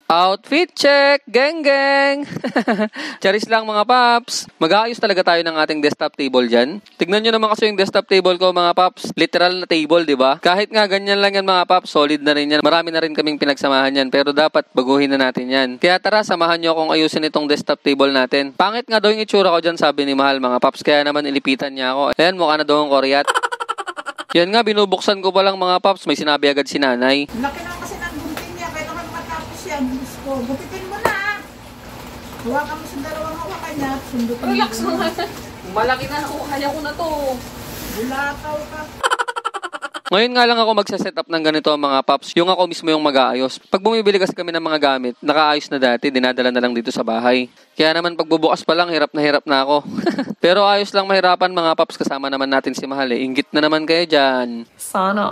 Outfit check! Geng geng! Charis lang mga paps. Mag-aayos talaga tayo ng ating desktop table dyan. Tignan nyo naman kasi yung desktop table ko mga paps. Literal na table, di ba? Kahit nga ganyan lang yan mga paps, solid na rin yan. Marami na rin kaming pinagsamahan yan. Pero dapat baguhin na natin yan. Kaya tara, samahan nyo akong ayusin itong desktop table natin. Pangit nga daw yung itsura ko dyan, sabi ni Mahal mga paps. Kaya naman ilipitan niya ako. Ayan, mukha na daw ang koryat. Yan nga, binubuksan ko pa lang mga paps. May sinabi agad si nanay. Laki na kasi ng gunting niya. Kailangan matapos yan. Gusto. Gupitin mo na. Hawakan mo sa dalawang hawakan niya. Sundutin mo. Relax mo nga. Malaki na ako. Kaya ko na to. Bulataw ka. Ngayon nga lang ako magsaset up ng ganito mga paps. Yung ako mismo yung mag-aayos. Pag bumibili kasi kami ng mga gamit, nakaayos na dati, dinadala na lang dito sa bahay. Kaya naman pagbubukas pa lang, hirap na ako. Pero ayos lang mahirapan mga paps, kasama naman natin si Mahal eh. Inggit na naman kayo dyan. Sana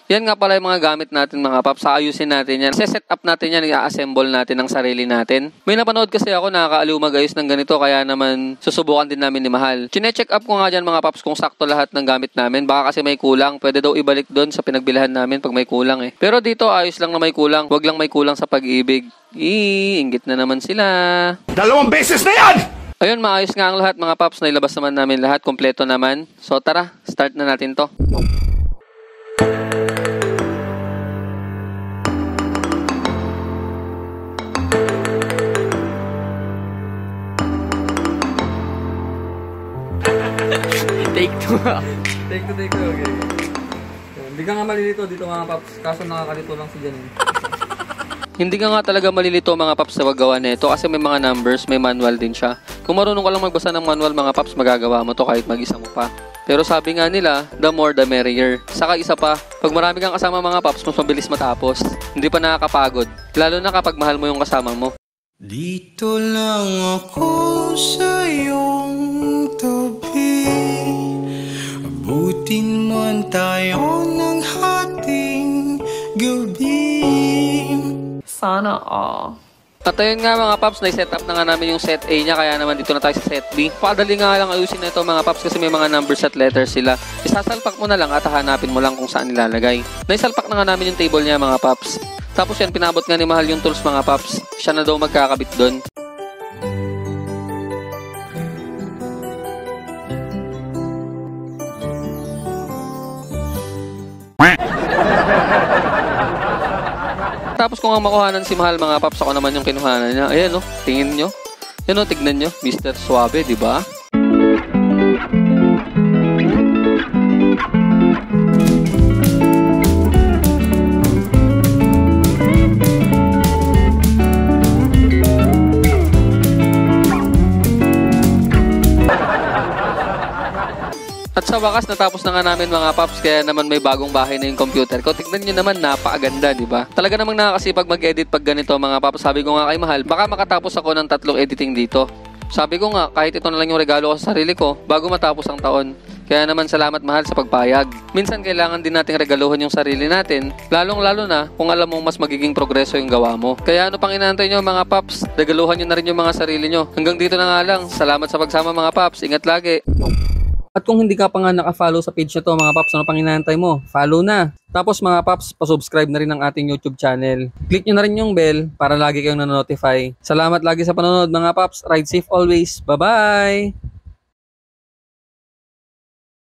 Yan nga pala yung mga gamit natin mga paps. Ayusin natin yan. Set up natin yan. I-assemble natin ng sarili natin. May napanood kasi ako nakakaaliw mag-ayos ng ganito. Kaya naman susubukan din namin ni Mahal. Chine-check up ko nga dyan mga paps kung sakto lahat ng gamit namin. Baka kasi may kulang. Pwede daw ibalik doon sa pinagbilhan namin pag may kulang eh. Pero dito ayos lang na may kulang. Huwag lang may kulang sa pag-ibig. Inggit na naman sila. 2 beses na yan! Ayun, maayos nga ang lahat mga paps. Nailabas naman namin lahat. Kompleto naman. So tara, start na natin to. Take two. Take two. Okay. Hindi ka nga malilito dito mga paps. Kaso nakakalito lang si Janine. Hindi ka nga talaga malilito mga paps sa paggawa nito kasi may mga numbers, may manual din siya. Kung marunong ka lang magbasa ng manual mga paps, magagawa mo to kahit mag-isa mo pa. Pero sabi nga nila, the more the merrier. Saka isa pa, pag marami kang kasama mga paps, mas mabilis matapos. Hindi pa nakakapagod. Lalo na kapag mahal mo yung kasama mo. Dito lang ako sa iyong tabi. Abutin man tayo ng hating gabi. Sana At ayun nga mga paps, na-set up na nga namin yung set A niya, kaya naman dito na tayo sa set B. Padali nga lang ayusin na ito mga paps kasi may mga numbers at letters sila. Isasalpak mo na lang at hahanapin mo lang kung saan nilalagay. Naisalpak na nga namin yung table niya mga paps. Tapos yan, pinabot nga ni Mahal yung tools mga paps. Siya na daw magkakabit doon. Tapos kung ang makuhanan si Mahal mga paps, ako naman yung kinuhanan niya. Ayan o, tingin nyo. Yan o, tignan nyo. Mr. Suave, di ba? At sa wakas, natapos na nga namin mga paps, kaya naman may bagong bahay na yung computer ko. Tignan nyo naman, napakaganda, di ba? Talaga namang nakakasipag mag-edit pag ganito mga paps. Sabi ko nga kay Mahal, baka makatapos ako ng 3 editing dito. Sabi ko nga, kahit ito na lang yung regalo ko sa sarili ko, bago matapos ang taon. Kaya naman salamat Mahal sa pagpayag. Minsan kailangan din nating regaluhan yung sarili natin, lalong-lalo na kung alam mong mas magiging progreso yung gawa mo. Kaya ano pang inaantay nyo mga paps, regaluhan nyo na rin yung mga sarili nyo. Hanggang dito na nga lang, salamat sa pagsama mga paps, ingat lagi. At kung hindi ka pa nga naka-follow sa page na to mga paps, ano pang inaantay mo? Follow na! Tapos mga paps, pa-subscribe na rin ang ating YouTube channel. Click nyo na rin yung bell para lagi kayong nanonotify. Salamat lagi sa panonood mga paps. Ride safe always. Bye-bye!